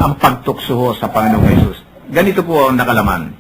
ang pagtukso sa Panginoong Hesus. Ganito po ang nakalaman.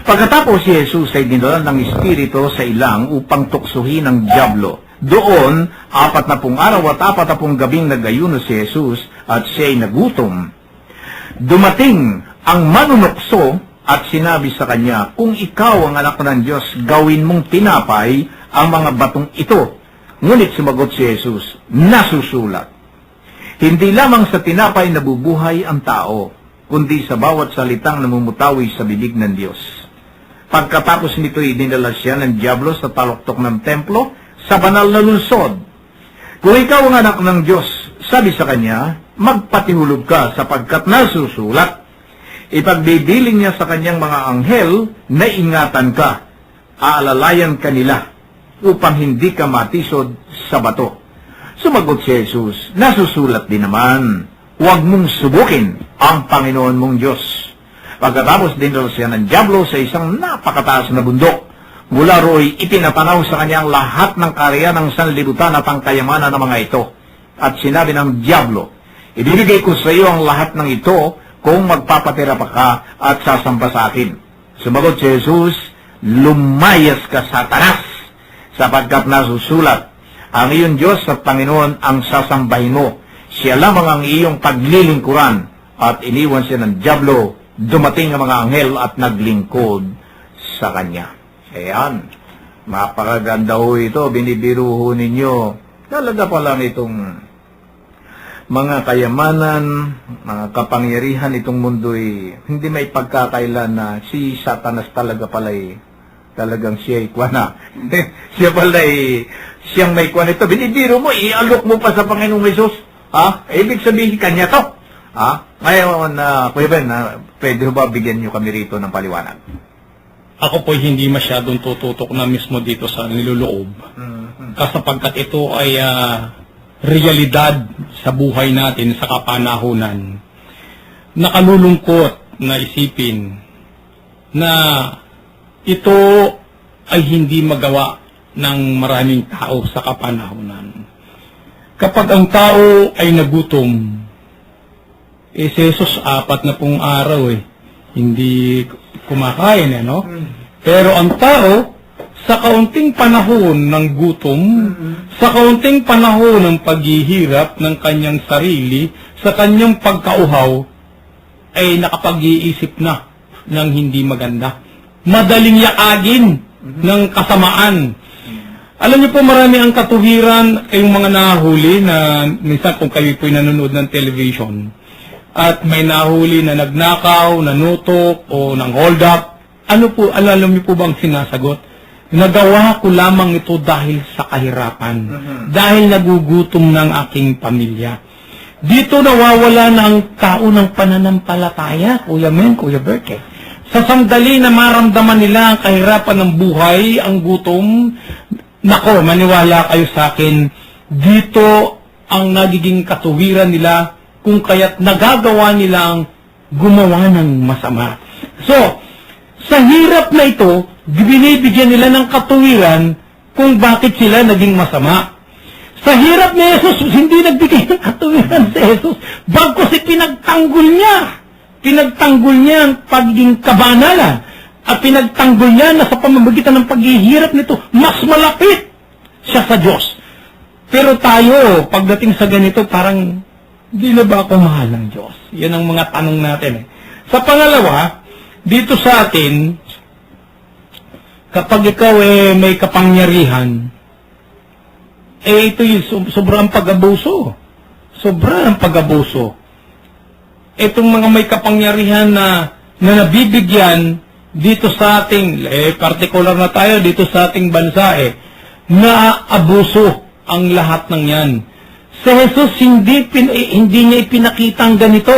Pagkatapos si Jesus ay dinala ng Espiritu sa ilang upang tuksuhin ang dyablo. Doon, 40 araw at 40 gabing nag-ayuno si Jesus at siya ay nagutom. Dumating ang manunukso at sinabi sa kanya, kung ikaw ang anak ng Diyos, gawin mong tinapay ang mga batong ito. Ngunit sumagot si Jesus, nasusulat. Hindi lamang sa tinapay nabubuhay ang tao, kundi sa bawat salitang namumutawi sa bibig ng Diyos. Pagkatapos nito, idinala siya ng dyablo sa taluktok ng templo, sa banal na lungsod. Kung ikaw ang anak ng Diyos, sabi sa kanya, magpatihulog ka sapagkat nasusulat. Ipagbibiling niya sa kanyang mga anghel na ingatan ka, aalalayan ka nila upang hindi ka matisod sa bato. Sumagot si Jesus, nasusulat din naman, huwag mong subukin ang Panginoon mong Diyos. Pagkatapos dinala siya ng dyablo sa isang napakataas na bundok. Mula ro'y ipinapanaw sa kanya ang lahat ng karya ng sanlibutan at ang kayamanan ng mga ito. At sinabi ng dyablo, ibibigay ko sa iyo ang lahat ng ito kung magpapatira pa ka at sasamba sa akin. Sumagot si Jesus, lumayas ka, Satanas, sapagkat nasusulat, ang iyong Diyos at Panginoon ang sasambahin mo. Siya lamang ang iyong paglilingkuran. At iniwan siya ng dyablo. Dumating ang mga anghel at naglingkod sa kanya. Ayan, mapakaganda ho ito, binibiro ho ninyo. Talaga pa lang itong mga kayamanan, mga kapangyarihan itong mundo'y hindi may pagkakailan na si Satanas talaga pala talagang siya ay kuwana. Siya pala siyang may kuwana ito. Binibiro mo, ialok mo pa sa Panginoong Hesus. Ibig sabihin kanya to. Ngayon, Kuya Ben, pwede ba bigyan nyo kami rito ng paliwanag? Ako po hindi masyadong tututok na mismo dito sa niloloob. Kasapagkat ito ay realidad sa buhay natin sa kapanahunan. Nakalulungkot na isipin na ito ay hindi magawa ng maraming tao sa kapanahunan. Kapag ang tao ay nagutom, si Jesus 40 araw hindi kumakain, no? Pero ang tao, sa kaunting panahon ng gutom, sa kaunting panahon ng paghihirap ng kanyang sarili, sa kanyang pagkauhaw, ay nakapag-iisip na ng hindi maganda. Madaling yakagin ng kasamaan. Alam niyo po, marami ang katuwiran, kayong mga nahuli na minsan kung kayo po'y nanonood ng television, at may nahuli na nagnakaw, nanutok, o nang hold up. Ano po, alam niyo po bang sinasagot? Nagawa ko lamang ito dahil sa kahirapan. Dahil nagugutom ng aking pamilya. Dito nawawala na ang tao ng pananampalataya, Kuya Men, Kuya Bert. Sa sandali na maramdaman nila ang kahirapan ng buhay, ang gutom, nako, maniwala kayo sa akin, dito ang nagiging katuwiran nila kung kaya't nagagawa nilang gumawa ng masama. So, sa hirap na ito, binibigyan nila ng katuwiran kung bakit sila naging masama. Sa hirap ni Jesus, hindi nagbigay ng katuwiran si Jesus. Bagkus pinagtanggol niya. Pinagtanggol niya ang pagiging kabanalan. At pinagtanggol niya na sa pamamagitan ng paghihirap nito, mas malapit siya sa Diyos. Pero tayo, pagdating sa ganito, parang hindi na ba ako mahal ng Diyos? Yan ang mga tanong natin. Sa pangalawa, dito sa atin, kapag ikaw may kapangyarihan, ito yung sobrang pag-abuso. Sobrang pag-abuso. Itong mga may kapangyarihan na nabibigyan dito sa ating, particular na tayo dito sa ating bansa, na abuso ang lahat ng yan. Si Jesus, hindi niya ipinakita ang ganito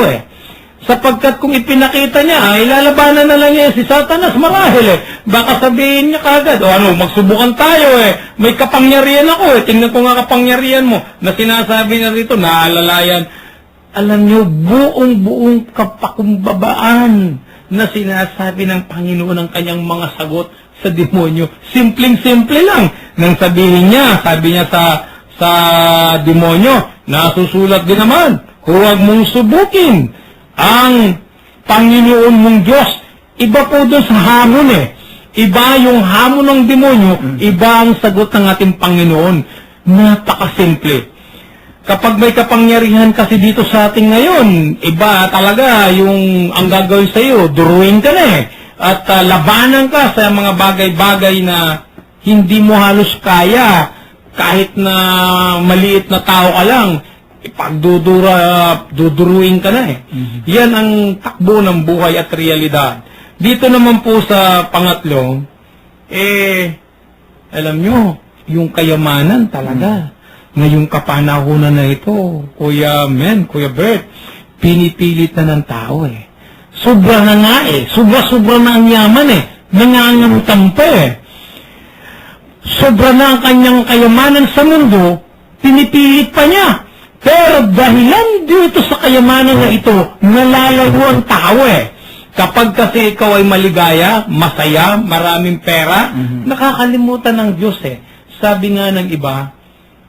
Sapagkat kung ipinakita niya, ilalabanan na lang niya si Satanas marahil Baka sabihin niya kagad, magsubukan tayo May kapangyarihan ako Tingnan ko nga kapangyarihan mo. Na sinasabi niya rito, naalalayan. Alam niyo, buong kapakumbabaan na sinasabi ng Panginoon ang kanyang mga sagot sa demonyo. Simpleng-simple lang. Nang sabihin niya, sabi niya sa demonyo, nasusulat din naman, huwag mong subukin ang Panginoon mong Diyos. Iba po doon sa hamon eh. Iba yung hamon ng demonyo, iba ang sagot ng ating Panginoon. Napakasimple. Kapag may kapangyarihan kasi dito sa ating ngayon, iba talaga yung ang gagawin sa iyo, duruin ka na eh. At labanan ka sa mga bagay-bagay na hindi mo halos kaya, kahit na maliit na tao ka lang, duduruin ka na eh. Yan ang takbo ng buhay at realidad. Dito naman po sa pangatlo, alam nyo, yung kayamanan talaga. Ngayong kapanahunan na ito, Kuya Bert, pinipilit na ng tao eh. Sobra na nga eh. Sobra na ang yaman eh. Nangangamutan pa eh. Sobra na ang kanyang kayamanan sa mundo, pinipilit pa niya. Pero dahilan dito sa kayamanan na ito, nalalago ang tao eh. Kapag kasi ikaw ay maligaya, masaya, maraming pera, nakakalimutan ng Diyos eh. Sabi nga ng iba,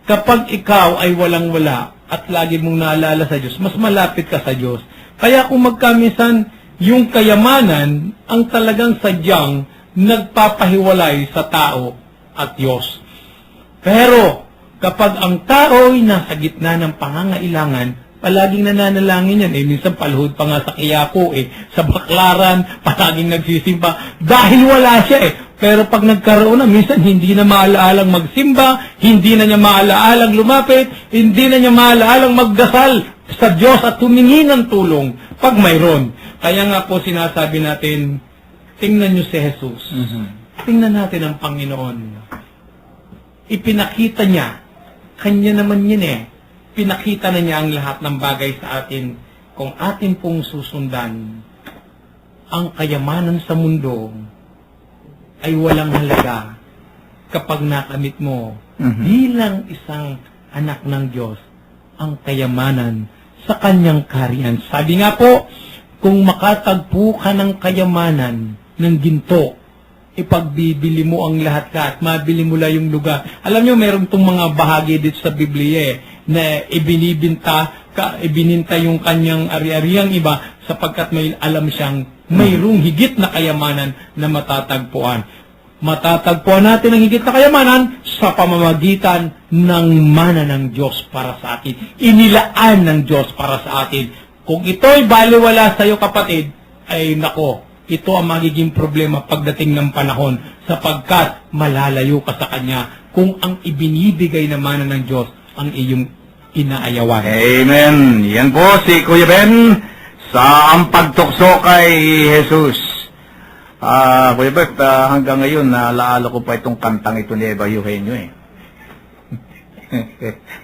kapag ikaw ay walang-wala at lagi mong naalala sa Diyos, mas malapit ka sa Diyos. Kaya kung magkamisan, yung kayamanan ang talagang sadyang nagpapahiwalay sa tao at Diyos. Pero kapag ang tao ay nasa gitna ng pangangailangan, palaging nananalangin yan. Minsan paluhod pa nga sa Quiapo sa Baclaran, palaging nagsisimba. Dahil wala siya Pero pag nagkaroon na, minsan hindi na maalaalang magsimba, hindi na niya maalaalang lumapit, hindi na niya maalaalang magdasal sa Diyos at humingi ng tulong pag mayroon. Kaya nga po sinasabi natin, tingnan niyo si Jesus. Tingnan natin ang Panginoon. Ipinakita niya, kanya naman yun pinakita na niya ang lahat ng bagay sa atin kung atin pong susundan. Ang kayamanan sa mundo ay walang halaga kapag nakamit mo bilang isang anak ng Diyos ang kayamanan sa kanyang kaharian. Sabi nga po, kung makatagpo ka ng kayamanan ng ginto, ipagbibili mo ang lahat ka at mabili mo lang yung lugar. Alam nyo, meron itong mga bahagi dito sa Biblia na ibininta yung kanyang ari-ariang iba sapagkat may alam siyang mayroong higit na kayamanan na matatagpuan. Matatagpuan natin ang higit na kayamanan sa pamamagitan ng mana ng Diyos para sa atin. Inilaan ng Diyos para sa atin. Kung ito'y baliwala sa iyo, kapatid, ay nako, ito ang magiging problema pagdating ng panahon sapagkat malalayo ka sa Kanya kung ang ibinibigay na mana ng Diyos ang iyong inaayawan. Amen. Yan po si Kuya Ben sa ang pagtukso kay Jesus. Kuya Bert, hanggang ngayon naalala ko pa itong kantang ito ni Eva Eugenio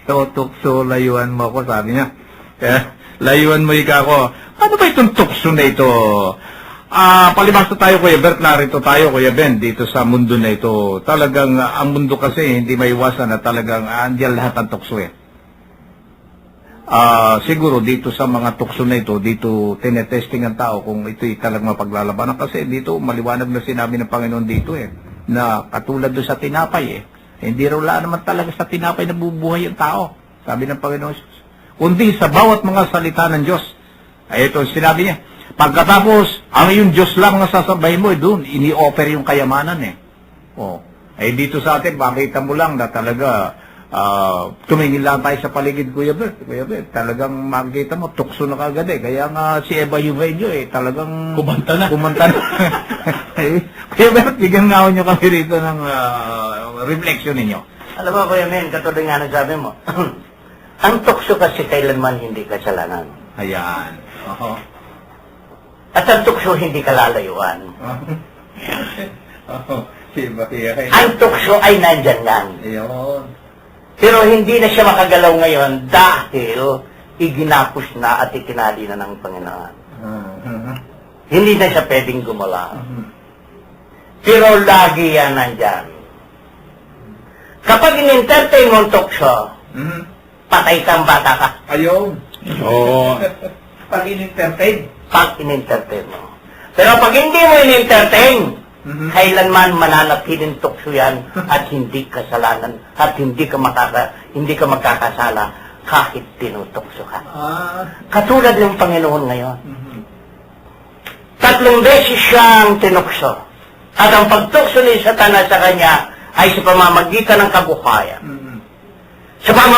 Tutukso, layuan mo ako, sabi niya. Layuan mo ika ako. Ano ba itong tukso na ito? Palibasa tayo, Kuya Bert, narito tayo, Kuya Ben, dito sa mundo na ito. Talagang, ang mundo kasi, hindi maiwasan na talagang andiyan lahat ng tukso siguro dito sa mga tukso na ito, dito tinetesting ang tao kung ito'y talagang mapaglalabanan. Kasi dito, maliwanag na sinabi ng Panginoon dito na katulad doon sa tinapay hindi raw naman talaga sa tinapay na bubuhay ang tao. Sabi ng Panginoon, kundi sa bawat mga salita ng Diyos. Ay ito, sinabi niya, pagkatapos, ang yung Diyos lang na sasabayin mo, doon, ini-offer yung kayamanan dito sa atin, makita mo lang na talaga, tumingin lang tayo sa paligid, Kuya Bert, talagang makikita mo, tukso na kagad Kaya nga si Eva Eugenio talagang kumanta na. Kuya Bert, bigyan nga nyo kami rito ng reflection ninyo. Alam mo, Kuya Men, katulad nga nagsabi mo, ang tukso kasi kailanman hindi kasalanan. Ayan. At ang tukso hindi kalalayuan. Ang tukso ay nandyan yan. Ayun. Pero hindi na siya makagalaw ngayon dahil iginapos na at ikinali na ng Panginoon. Hindi na siya pwedeng gumalaw. Pero lagi yan nandyan. Kapag in-entertain mo ang tukso, patay kang bata ka. Ayun. Pag in-entertain. Pag in-entertain mo. Pero pag hindi mo in-entertain, kailanman mananatiling tukso yan at hindi kasalanan at hindi ka magkakasala kahit tinutukso ka. Katulad ng Panginoon ngayon. 3 beses siyang tinukso. At ang pagtukso ni Satanas sa kanya ay sa pamamagitan ng kabuhayan. Sa pamamagitan